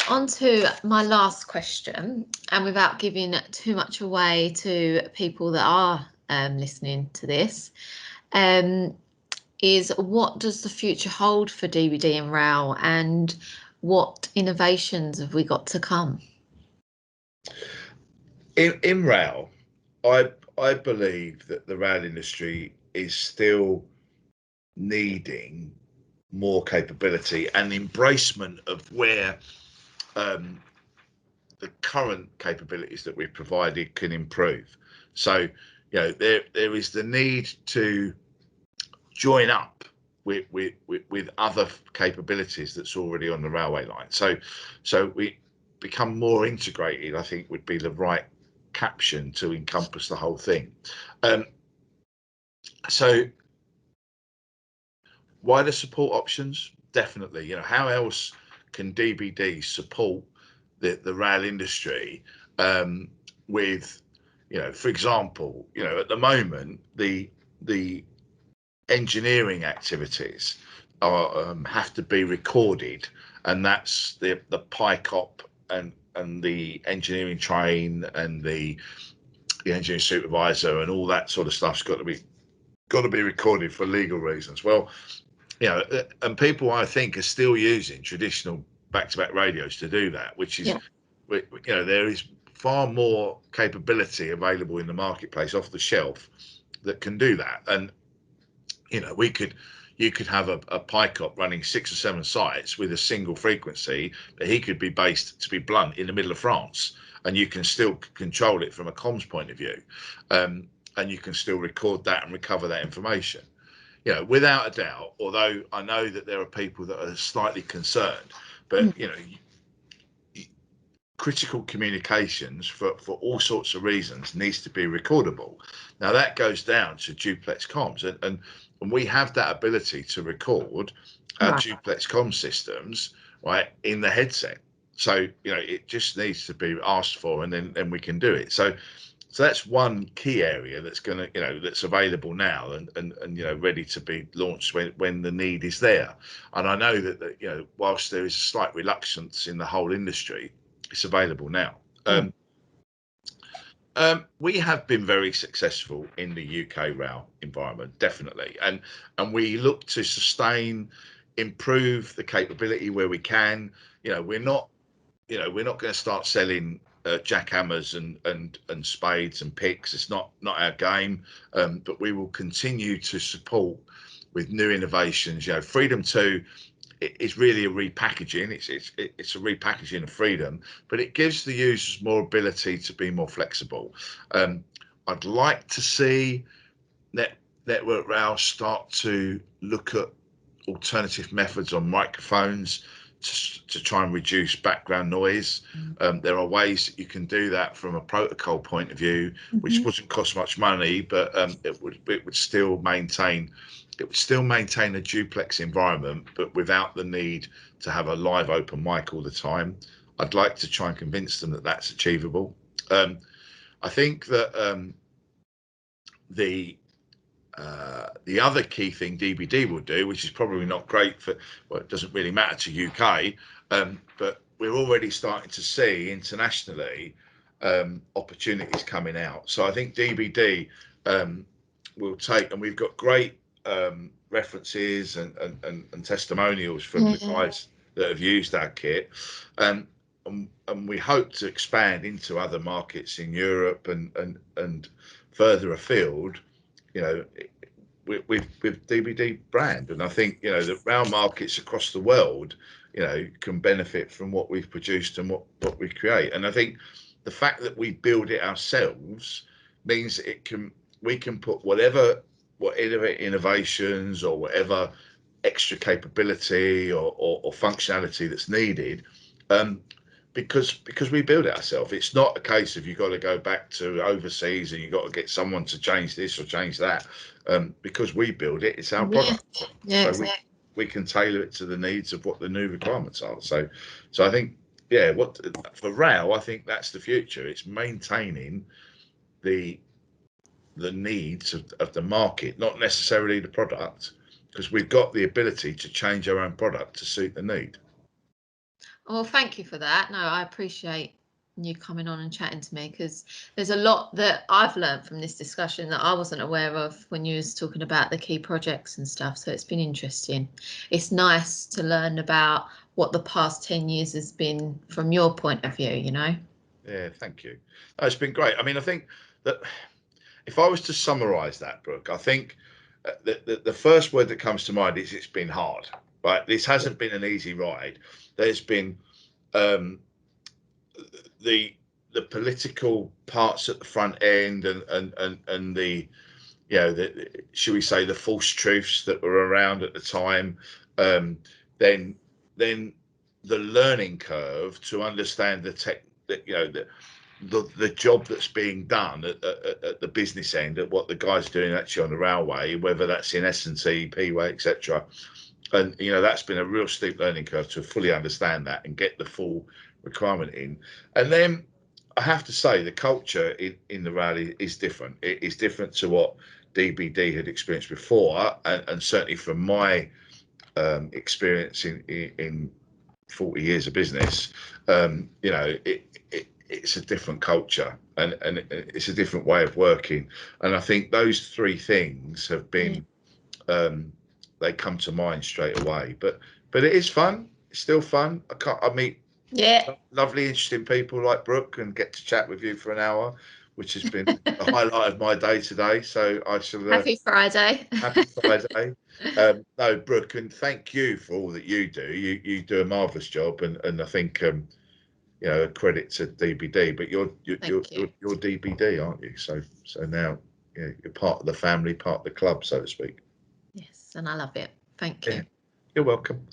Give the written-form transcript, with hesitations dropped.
on to my last question, and without giving too much away to people that are listening to this, is what does the future hold for dBD and rail, and what innovations have we got to come? In rail, I believe that the rail industry is still needing more capability and embracement of where the current capabilities that we've provided can improve. So, there is the need to join up with other capabilities that's already on the railway line. So we become more integrated, I think, would be the right caption to encompass the whole thing. So wider support options, definitely. How else can dBD support the rail industry with, for example, at the moment the engineering activities are have to be recorded, and that's the PICOP and the engineering train and the engineering supervisor and all that sort of stuff's got to be recorded for legal reasons. Well, and people, I think, are still using traditional back-to-back radios to do that, which is, there is far more capability available in the marketplace off the shelf that can do that. And you could have a PICOP running 6 or 7 sites with a single frequency, but he could be based, to be blunt, in the middle of France, and you can still control it from a comms point of view, and you can still record that and recover that information. Without a doubt, although I know that there are people that are slightly concerned, but critical communications for all sorts of reasons needs to be recordable. Now that goes down to duplex comms, and we have that ability to record our duplex comm systems right in the headset. So it just needs to be asked for, and then we can do it. So that's one key area that's going to that's available now and ready to be launched when the need is there. And I know that whilst there is a slight reluctance in the whole industry, it's available now. We have been very successful in the UK rail environment, definitely, and we look to sustain, improve the capability where we can. We're not going to start selling jackhammers and spades and picks. It's not our game, but we will continue to support with new innovations. Freedom 2 is really a repackaging. It's a repackaging of Freedom, but it gives the users more ability to be more flexible. I'd like to see Network Rail start to look at alternative methods on microphones to try and reduce background noise. There are ways that you can do that from a protocol point of view, which wouldn't cost much money, but it would still maintain a duplex environment, but without the need to have a live open mic all the time. I'd like to try and convince them that that's achievable. I think that the other key thing dBD will do, which is probably not great for, well, it doesn't really matter to UK, but we're already starting to see internationally opportunities coming out. So I think dBD will take, and we've got great references and testimonials from the guys that have used our kit, and we hope to expand into other markets in Europe and further afield, with dBD brand. And I think the rail markets across the world can benefit from what we've produced and what we create. And I think the fact that we build it ourselves means we can put whatever innovations or whatever extra capability or functionality that's needed, because we build it ourselves. It's not a case of you've got to go back to overseas and you've got to get someone to change this or change that. Because we build it, it's our product. So we can tailor it to the needs of what the new requirements are. So I think, for rail, I think that's the future. It's maintaining the needs of the market, not necessarily the product, because we've got the ability to change our own product to suit the need. Well, thank you for that. No, I appreciate you coming on and chatting to me, because there's a lot that I've learned from this discussion that I wasn't aware of when you was talking about the key projects and stuff. So it's been interesting. It's nice to learn about what the past 10 years has been from your point of view, you know? Yeah, thank you. No, it's been great. I mean, I think that if I was to summarise that, Brooke, I think the first word that comes to mind is it's been hard. Right, this hasn't been an easy ride. There's been um, the political parts at the front end, and the, you know, the, should we say, the false truths that were around at the time. Um, then the learning curve to understand the tech, that, you know, the job that's being done at the business end, at what the guys are doing actually on the railway, whether that's in S&T, P-way, etc. And you know, that's been a real steep learning curve to fully understand that and get the full requirement in. And then I have to say the culture in the rally is different. It is different to what dBD had experienced before, and certainly from my experience in 40 years of business. You know, it's a different culture, and it's a different way of working. And I think those three things have Mm. been, they come to mind straight away. But it is fun. It's still fun. I meet Yeah. lovely, interesting people like Brooke and get to chat with you for an hour, which has been the highlight of my day today. So I shall. Happy Friday. Happy Friday. No, Brooke, and thank you for all that you do. You do a marvellous job, and I think, you know, credit to dBD. But Thank you. you're dBD, aren't you? So now, yeah, you're part of the family, part of the club, so to speak. Yes, and I love it. Thank Yeah, you. you're welcome.